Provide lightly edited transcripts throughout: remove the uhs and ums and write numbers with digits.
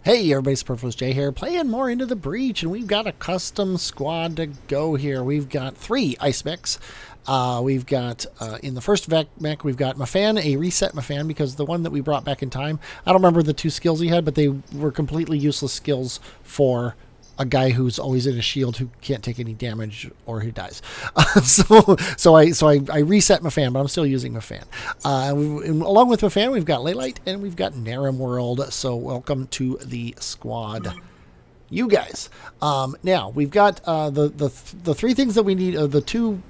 Hey everybody, Superfluous J here, playing more Into the Breach, and we've got a custom squad to go here. We've got 3 Ice Mechs. We've got, in the first mech, we've got Mafan, a reset Mafan, because the one that we brought back in time, I don't remember the 2 skills he had, but they were completely useless skills for a guy who's always in a shield who can't take any damage or who dies. So I reset Mafan, but I'm still using Mafan. Along with Mafan, we've got Leylight and we've got Narum World. So welcome to the squad, you guys. Now we've got the 3 things that we need. The 2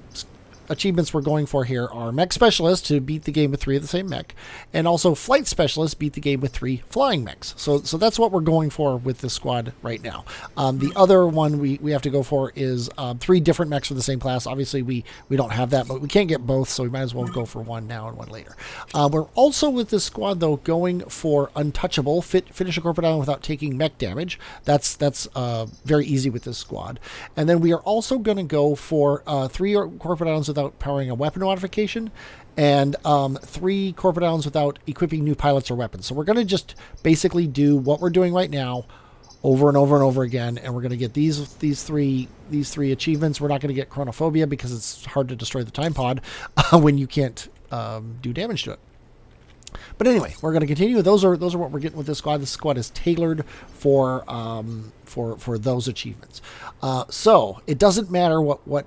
achievements we're going for here are Mech Specialist to beat the game with 3 of the same mech, and also Flight Specialist, beat the game with 3 flying mechs. So that's what we're going for with this squad right now. The other one we have to go for is 3 different mechs for the same class. Obviously we don't have that, but we can't get both, so we might as well go for one now and one later. We're also with this squad though going for Untouchable, finish a corporate island without taking mech damage. That's very easy with this squad. And then we are also going to go for 3 corporate islands without powering a weapon modification, and 3 corporate islands without equipping new pilots or weapons. So we're going to just basically do what we're doing right now over and over and over again, and we're going to get these three achievements. We're not going to get Chronophobia because it's hard to destroy the time pod when you can't do damage to it. But anyway, we're going to continue. Those are what we're getting with this squad. This squad is tailored for those achievements. So it doesn't matter what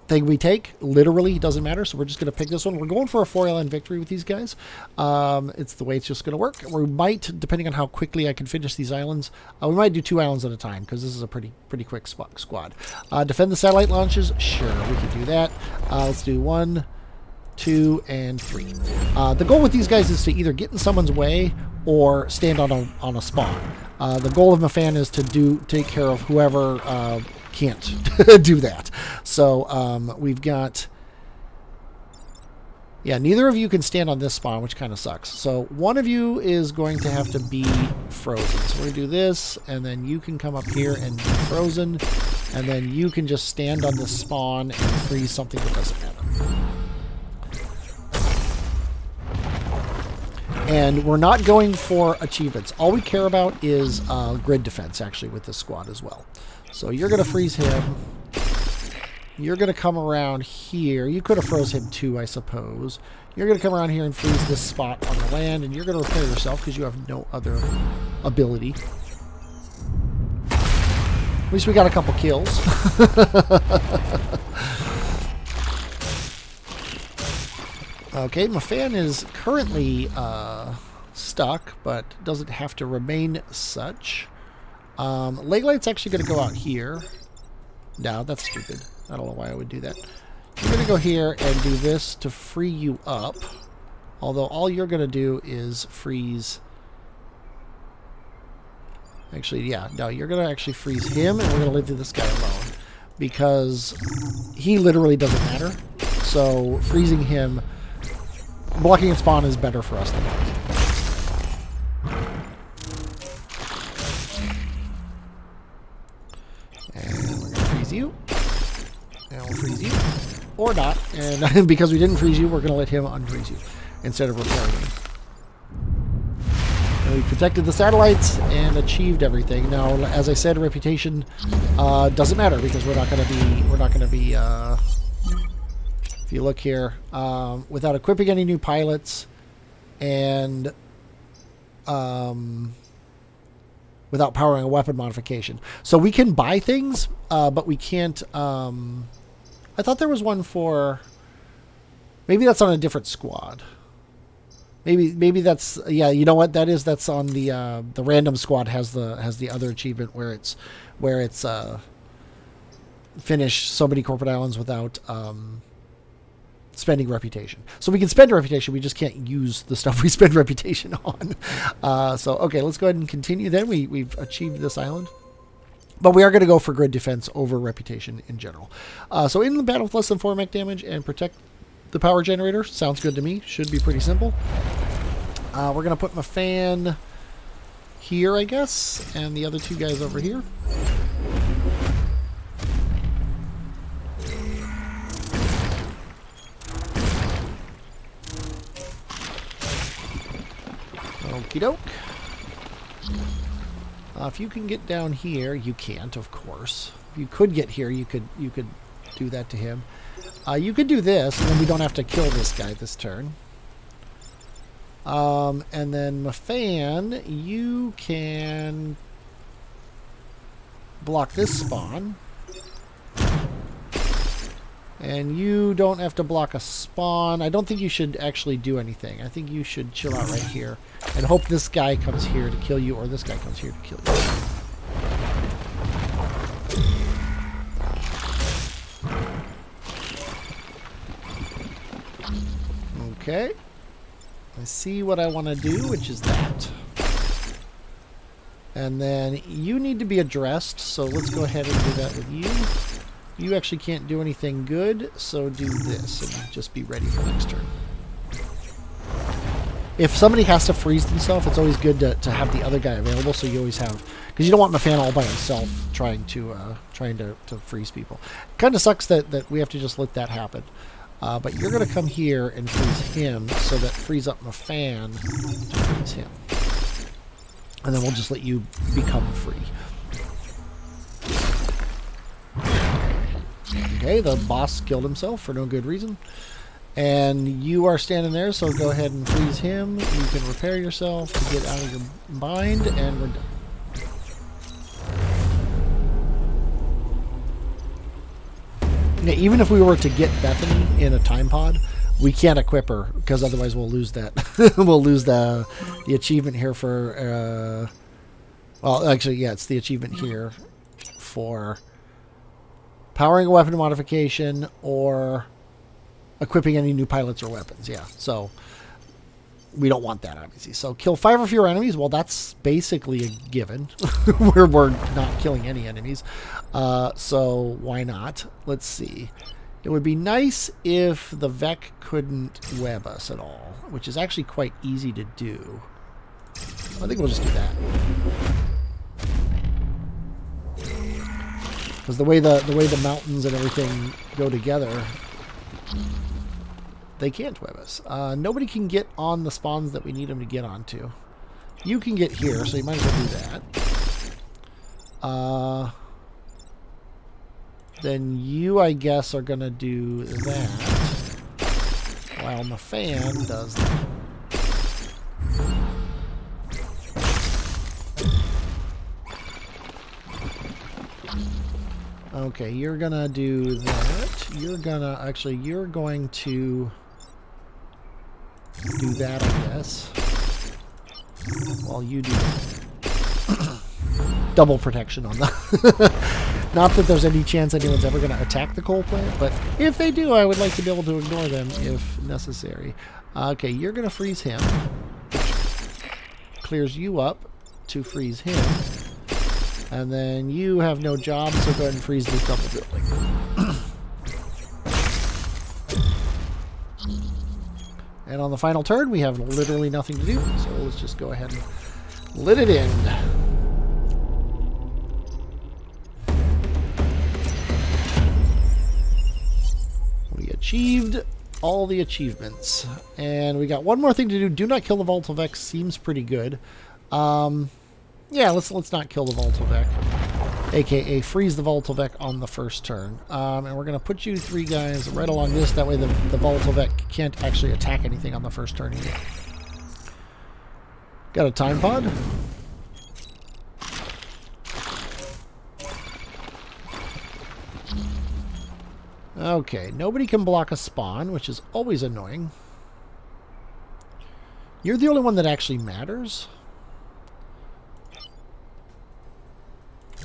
thing we take, literally doesn't matter. So we're just going to pick this one. We're going for a 4-island victory with these guys. It's the way it's just going to work. We might, depending on how quickly I can finish these islands, we might do 2 islands at a time because this is a pretty quick squad. Defend the satellite launches. Sure, we can do that. Let's do 1, 2, and 3. The goal with these guys is to either get in someone's way or stand on a spawn. The goal of Mafan is to take care of whoever can't do that. So we've got, neither of you can stand on this spawn, which kind of sucks. So one of you is going to have to be frozen. So we're going to do this, and then you can come up here and be frozen, and then you can just stand on this spawn and freeze something that doesn't matter. And we're not going for achievements. All we care about is grid defense, actually, with this squad as well. So you're going to freeze him. You're going to come around here. You could have froze him too, I suppose. You're going to come around here and freeze this spot on the land, and you're going to repair yourself because you have no other ability. At least we got a couple kills. Okay, Mafan is currently stuck, but doesn't have to remain such. Leylight's actually going to go out here. No, that's stupid. I don't know why I would do that. You're going to go here and do this to free you up. Although all you're going to do is freeze. Actually, yeah. No, you're going to actually freeze him, and we're going to leave this guy alone. Because he literally doesn't matter. So freezing him, blocking and spawn is better for us than that. You, and we'll freeze you, or not, and because we didn't freeze you, we're going to let him unfreeze you instead of repairing you. And we protected the satellites and achieved everything. Now, as I said, reputation doesn't matter because we're not going to be. If you look here, without equipping any new pilots, and without powering a weapon modification. So we can buy things, but we can't... I thought there was one for... Maybe that's on a different squad. Maybe that's... Yeah, you know what that is? That's on the random squad has the other achievement where it's finish so many corporate islands without... spending reputation. So we can spend reputation, we just can't use the stuff we spend reputation on. So, okay, let's go ahead and continue then. We've achieved this island. But we are going to go for grid defense over reputation in general. So in the battle with less than 4 mech damage and protect the power generator. Sounds good to me. Should be pretty simple. We're going to put Mafan here, I guess, and the other 2 guys over here. Okie doke. If you can get down here, you can't, of course. If you could get here, you could do that to him. You could do this, and then we don't have to kill this guy this turn. And then Mafan, you can block this spawn. And you don't have to block a spawn. I don't think you should actually do anything. I think you should chill out right here and hope this guy comes here to kill you, or this guy comes here to kill you. Okay. I see what I want to do, which is that. And then you need to be addressed, so let's go ahead and do that with you. You actually can't do anything good, so do this and just be ready for next turn. If somebody has to freeze themselves, it's always good to have the other guy available, so you always have, because you don't want Mafan all by himself trying to freeze people. Kind of sucks that we have to just let that happen. But you're going to come here and freeze him, so that frees up Mafan to freeze him. And then we'll just let you become free. Okay, the boss killed himself for no good reason. And you are standing there, so go ahead and freeze him. You can repair yourself to get out of your bind, and we're done. Yeah, even if we were to get Bethany in a time pod, we can't equip her, because otherwise we'll lose that. We'll lose the achievement here for... well, actually, yeah, it's the achievement here for... powering a weapon modification or equipping any new pilots or weapons. Yeah, so we don't want that, obviously. So kill 5 or fewer enemies. Well, that's basically a given. we're not killing any enemies. So why not? Let's see. It would be nice if the Vec couldn't web us at all, which is actually quite easy to do. I think we'll just do that. Because the way the mountains and everything go together, they can't web us. Nobody can get on the spawns that we need them to get onto. You can get here, so you might as well do that. Then you, I guess, are going to do that, while Mafan does that. Okay, you're gonna do that. You're going to do that, I guess. While you do that. Double protection on that. Not that there's any chance anyone's ever going to attack the coal plant, but if they do, I would like to be able to ignore them if necessary. Okay, you're going to freeze him. Clears you up to freeze him. And then you have no job, so go ahead and freeze this double building. And on the final turn, we have literally nothing to do, so let's just go ahead and let it end. We achieved all the achievements. And we got one more thing to do. Do not kill the Volatile Vec seems pretty good. Yeah, let's not kill the Volatile Vec, aka freeze the Volatile Vec on the first turn. And we're going to put you 3 guys right along this. That way the Volatile Vec can't actually attack anything on the first turn either. Got a time pod. Okay, nobody can block a spawn, which is always annoying. You're the only one that actually matters.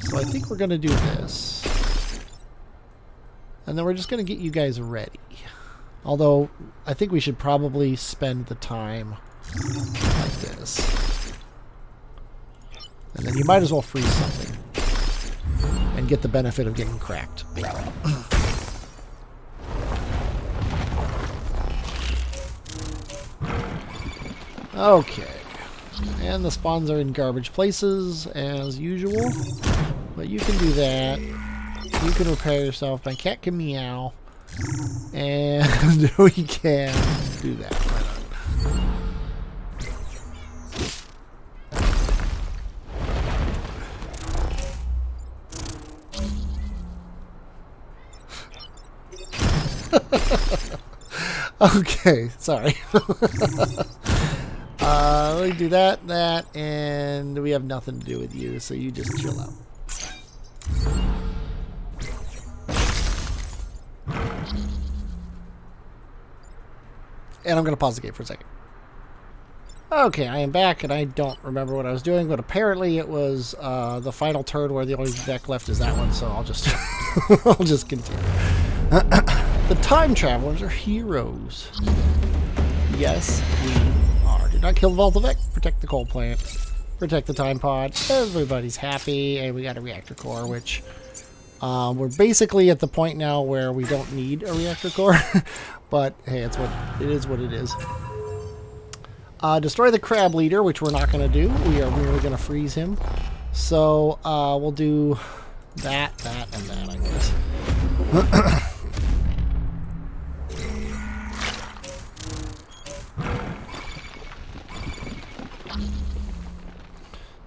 So I think we're going to do this. And then we're just going to get you guys ready. Although, I think we should probably spend the time like this. And then you might as well freeze something. And get the benefit of getting cracked. Okay. And the spawns are in garbage places, as usual. But you can do that. You can repair yourself. My cat can meow. And we can do that. Why Okay, sorry. Let me do that, and we have nothing to do with you, so you just chill out. And I'm going to pause the game for a second. Okay, I am back, and I don't remember what I was doing, but apparently it was the final turn where the only deck left is that one, so I'll just I'll just continue. The time travelers are heroes. Yes, we are. Do not kill the Volatile Defense. Protect the coal plant. Protect the time pod. Everybody's happy, and we got a reactor core, which we're basically at the point now where we don't need a reactor core. But hey, it is what it is. Destroy the crab leader, which we're not going to do. We are merely going to freeze him. So we'll do that, and that, I guess.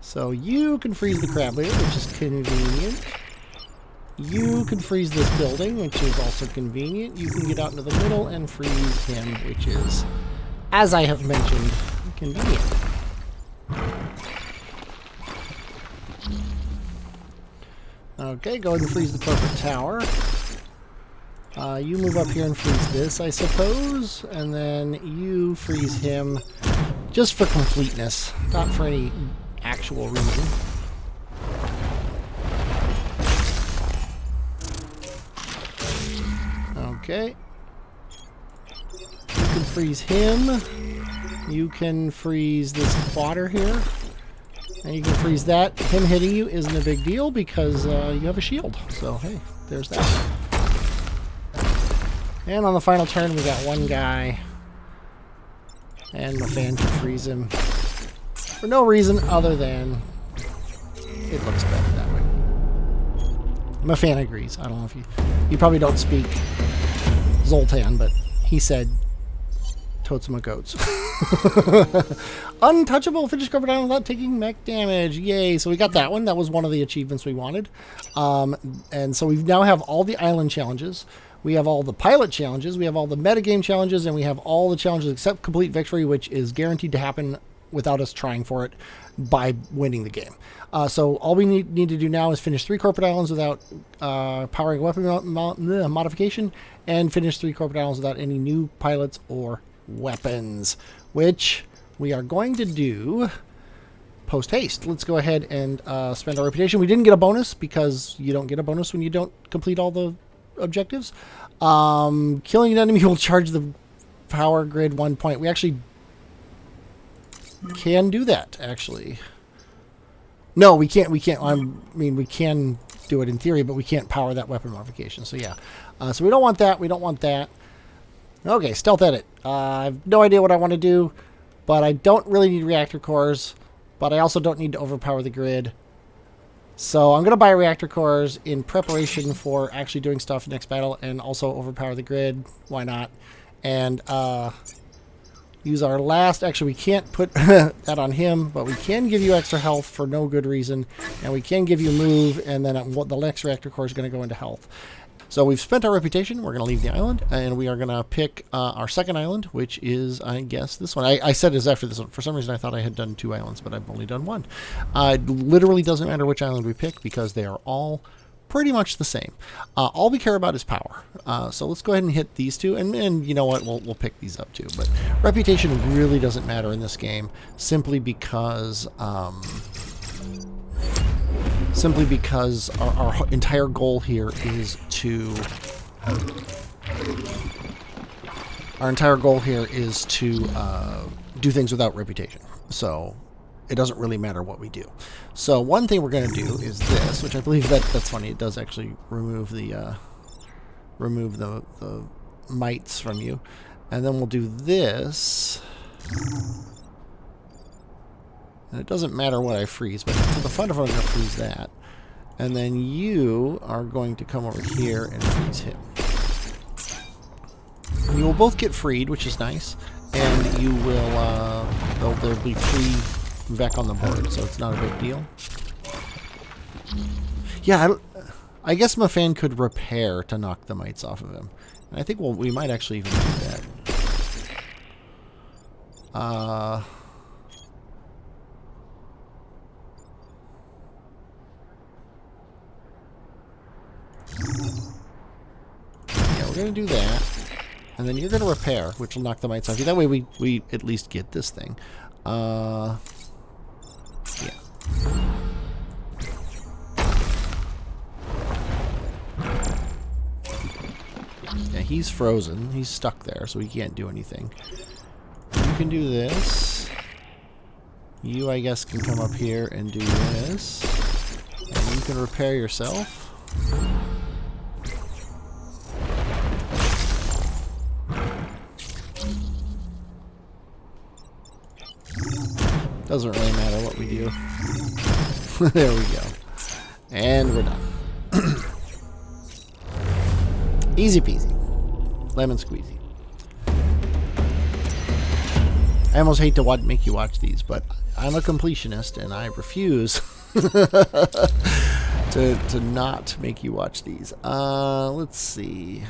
So you can freeze the crab leader, which is convenient. You can freeze this building, which is also convenient. You can get out into the middle and freeze him, which is, as I have mentioned, convenient. Okay, go ahead and freeze the corporate tower. You move up here and freeze this, I suppose. And then you freeze him just for completeness, not for any actual reason. Okay. You can freeze him. You can freeze this water here. And you can freeze that. Him hitting you isn't a big deal because you have a shield. So, hey, there's that. And on the final turn, we got one guy. And Mafan can freeze him for no reason other than it looks better that way. Mafan agrees. I don't know if you probably don't speak Zoltan, but he said totes my goats. Untouchable, finish cover down without taking mech damage. Yay. So we got that one. That was one of the achievements we wanted. And so we now have all the island challenges. We have all the pilot challenges. We have all the metagame challenges. And we have all the challenges except complete victory, which is guaranteed to happen without us trying for it by winning the game. So all we need to do now is finish 3 corporate islands without powering weapon modification, and finish 3 corporate islands without any new pilots or weapons, which we are going to do post haste. Let's go ahead and spend our reputation. We didn't get a bonus because you don't get a bonus when you don't complete all the objectives. Killing an enemy will charge the power grid 1 point. We actually can do that, actually. No, we can't. I mean, we can do it in theory, but we can't power that weapon modification. So yeah. So we don't want that. We don't want that. Okay, stealth edit. I have no idea what I want to do, but I don't really need reactor cores, but I also don't need to overpower the grid. So I'm going to buy reactor cores in preparation for actually doing stuff next battle, and also overpower the grid. Why not? And use our last... Actually, we can't put that on him, but we can give you extra health for no good reason, and we can give you move, and then the next reactor core is going to go into health. So we've spent our reputation. We're going to leave the island, and we are going to pick our second island, which is, I guess, this one. I said it was after this one. For some reason, I thought I had done 2 islands, but I've only done 1. It literally doesn't matter which island we pick because they are all pretty much the same. All we care about is power. So let's go ahead and hit these 2, and you know what? We'll pick these up too. But reputation really doesn't matter in this game, simply because our entire goal here is to do things without reputation. So it doesn't really matter what we do. So one thing we're going to do is this, which I believe that's funny. It does actually remove the mites from you, and then we'll do this. And it doesn't matter what I freeze, but for the fun of it, I'm going to freeze that. And then you are going to come over here and freeze him. You will both get freed, which is nice, and you will there'll be free Vec on the board, so it's not a big deal. Yeah, I guess Mafan could repair to knock the mites off of him. I think we might actually even do that. Yeah, we're going to do that. And then you're going to repair, which will knock the mites off you. That way we at least get this thing. Yeah. Yeah, he's frozen. He's stuck there, so he can't do anything. You can do this. You, I guess, can come up here and do this. And you can repair yourself. Doesn't really matter what we do. There we go. And we're done. Easy peasy. Lemon squeezy. I almost hate to make you watch these, but I'm a completionist and I refuse to not make you watch these. Let's see.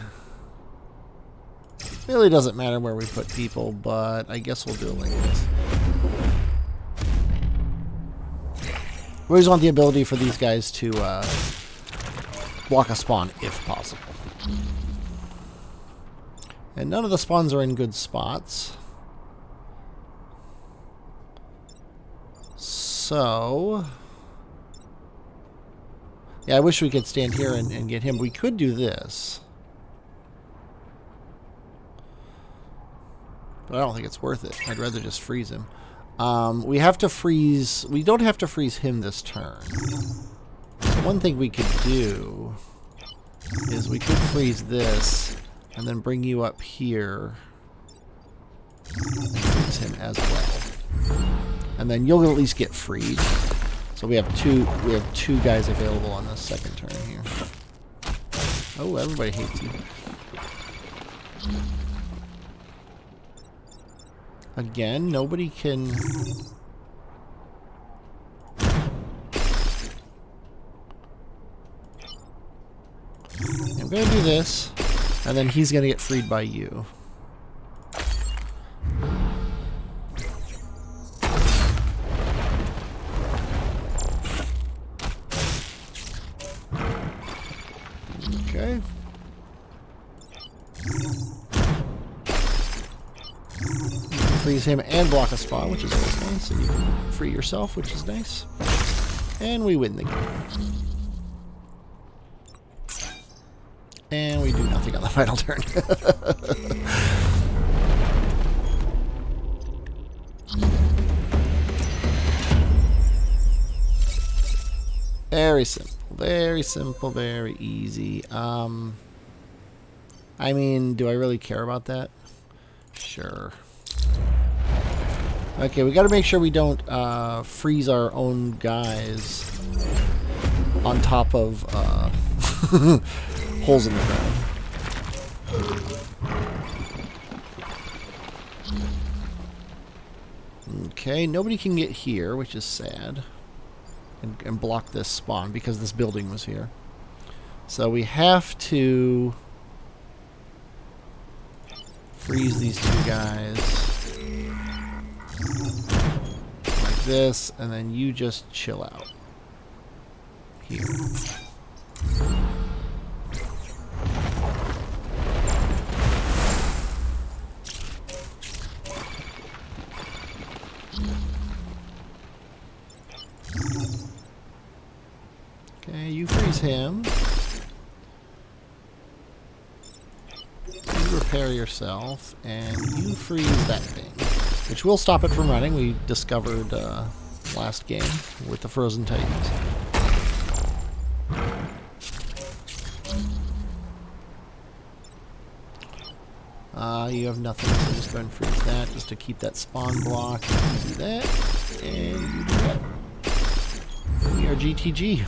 Really doesn't matter where we put people, but I guess we'll do it like this. We always want the ability for these guys to block a spawn if possible. And none of the spawns are in good spots. So... yeah, I wish we could stand here and get him. We could do this. But I don't think it's worth it. I'd rather just freeze him. We have to freeze... we don't have to freeze him this turn. So one thing we could do is we could freeze this and then bring you up here and freeze him as well. And then you'll at least get freed. So we have two guys available on this second turn here. Oh, everybody hates you. Again, nobody can... I'm going to do this, and then he's going to get freed by you. Okay. Freeze him and block a spawn, which is always nice. And you can free yourself, which is nice. And we win the game. And we do nothing on the final turn. Very simple. Very simple, very easy. I mean, do I really care about that? Sure. Okay, we got to make sure we don't freeze our own guys on top of holes in the ground. Okay, nobody can get here, which is sad, and block this spawn because this building was here. So we have to freeze these two guys. Like this, and then you just chill out here. Okay, you freeze him. You repair yourself, and you freeze that thing. Which will stop it from running. We discovered last game with the Frozen Titans. You have nothing, so just go ahead and freeze that just to keep that spawn block. You do that, and you do that. We are GTG.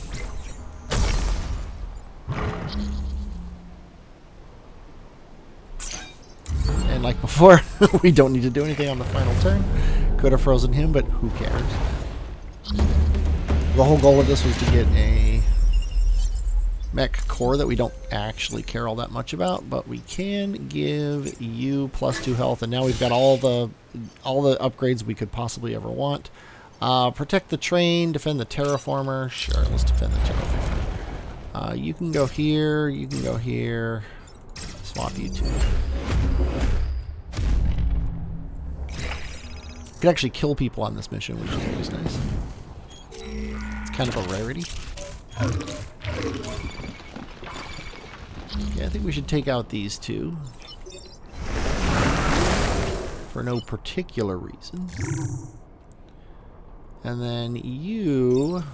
And like before, we don't need to do anything on the final turn. Could have frozen him, but who cares? The whole goal of this was to get a mech core that we don't actually care all that much about, but we can give you +2 health, and now we've got all the upgrades we could possibly ever want. Protect the train, defend the terraformer. Sure, let's defend the terraformer. You can go here, you can go here. Swap you two. You can actually kill people on this mission, which is always nice. It's kind of a rarity. Yeah, I think we should take out these two. For no particular reason. And then you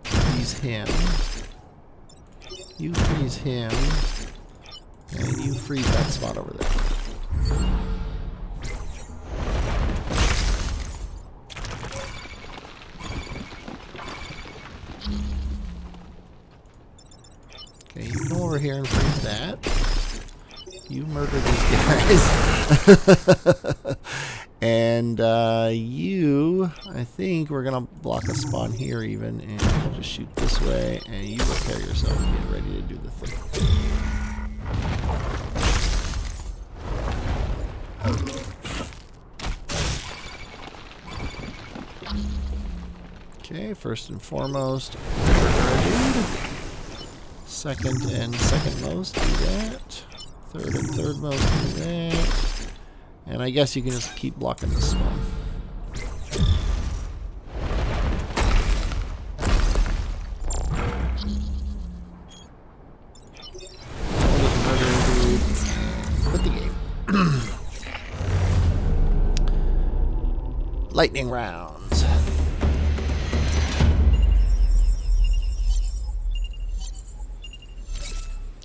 freeze him. You freeze him. And you freeze that spot over there. Okay, you come over here and freeze that. You murder these guys. And you, I think we're going to block a spawn here even, and we'll just shoot this way, and you repair yourself and get ready to do the thing. Okay, first and foremost, second and second most, do that. Third and third most, do that. And I guess you can just keep blocking this one. Quit the game. Lightning rounds.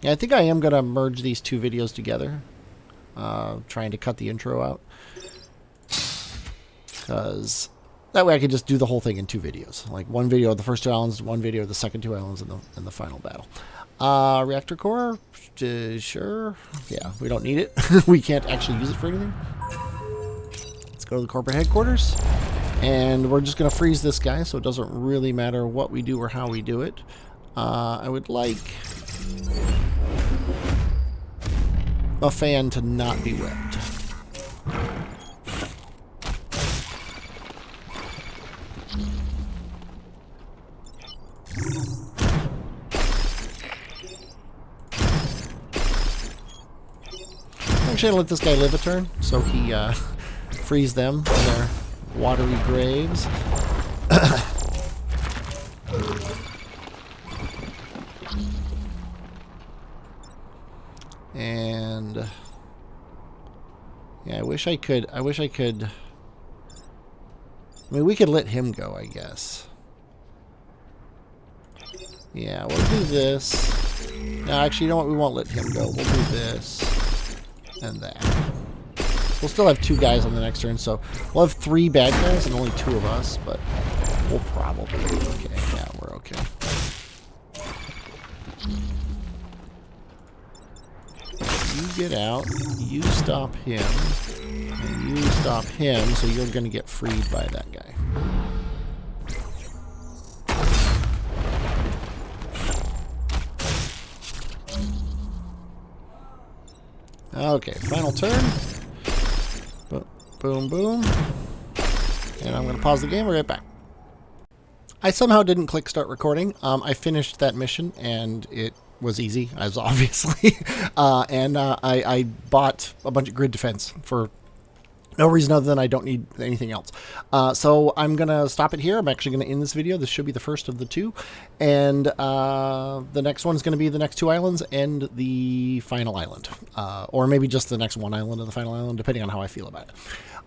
Yeah, I think I am going to merge these two videos together. Trying to cut the intro out. Because that way I could just do the whole thing in 2 videos. Like one video of the first 2 islands, one video of the second 2 islands, and the final battle. Reactor Core? Sure. Yeah, we don't need it. We can't actually use it for anything. Let's go to the corporate headquarters. And we're just going to freeze this guy, so it doesn't really matter what we do or how we do it. I would like Mafan to not be webbed. Actually, I'll let this guy live a turn, so he frees them in their watery graves. And yeah, I wish I could. I mean, we could let him go, I guess. Yeah, we'll do this. No, actually, you know what? We won't let him go. We'll do this and that. We'll still have 2 guys on the next turn, so we'll have 3 bad guys and only 2 of us, but we'll probably be okay. Yeah, we're okay. You get out, you stop him, and you stop him, so you're going to get freed by that guy. Okay, final turn. Boom, boom. And I'm going to pause the game. We're right back. I somehow didn't click start recording. I finished that mission, and it was easy, as obviously. I bought a bunch of grid defense for no reason other than I don't need anything else. So I'm going to stop it here. I'm actually going to end this video. This should be the first of the 2. And the next one's going to be the next 2 islands and the final island. Or maybe just the next 1 island and the final island, depending on how I feel about it.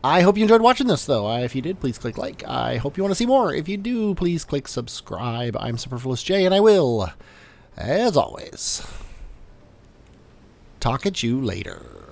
I hope you enjoyed watching this, though. If you did, please click like. I hope you want to see more. If you do, please click subscribe. I'm Superfluous J, and I will, as always, talk at you later.